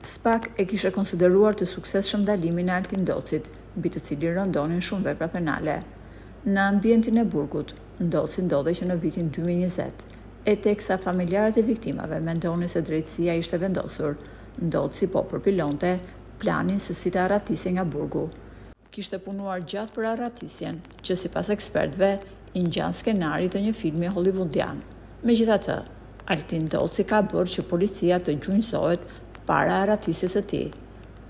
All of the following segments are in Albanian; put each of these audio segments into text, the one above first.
SPAK e kishte konsideruar të suksesshëm ndalimin e Altin Docit, mbi të cilin rëndonin shumë vepra penale. Në ambientin e burgut, Doci ndodhej që në vitin 2020, e teksa familjarët e viktimave mendonin se drejtësia ishte vendosur, Doci po përpilonte planin se si të arratisej nga burgu. Kishte punuar gjatë për arratisjen, që sipas ekspertëve i ngjan skenari të një filmi hollywoodian. Megjithatë, Altin Doci ka bërë që policia të gjunjësohet para arratisjes së tij.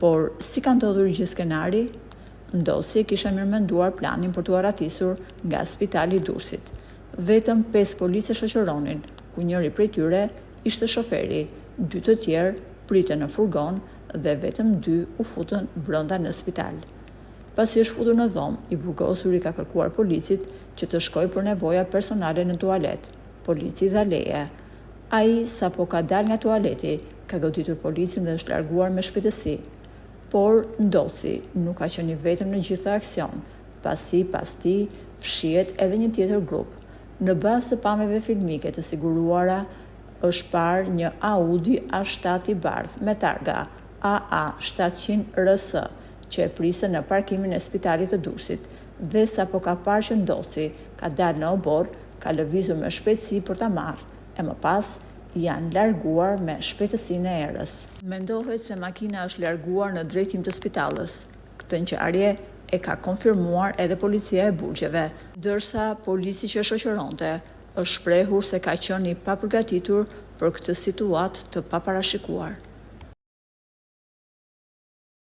Por si ka ndodhur gjithë skenari? Doci kishte mirëmenduar planin për t'u arratisur nga spitali i Durrësit. Vetëm 5 policë shoqëronin, ku njëri prej tyre ishte shoferi, 2 të tjerë pritën në furgon dhe vetëm 2 u futën brenda në spital. Pasi është futur në dhomë, i burgosur i ka kërkuar policit që të shkojë për nevoja personale në tualet. Polici dha leje. Ai sapo ka dalë nga tualeti, ka goditur policin dhe është larguar me shpejtësi. Por Doci nuk ka qenë i vetëm në gjithë aksion, pasi pas tij fshihet edhe një tjetër grup. Në bazë të pamjeve filmike të siguruara, është parë një Audi A7 i bardhë me targa AA 700 RS, që e priste në parkimin e spitalit të Durrësit, dhe sapo ka parë që Doci ka dalë në obor, ka lëvizur me shpejtësi për ta marrë, e më pas janë larguar me shpejtësinë e erës. Mendohet se makina është larguar në drejtim të spitalës. Këtë ngjarje e ka konfirmuar edhe policia e burgjeve, ndërsa polici që shoqëronte është shprehur se ka qenë i papërgatitur për këtë situatë të paparashikuar.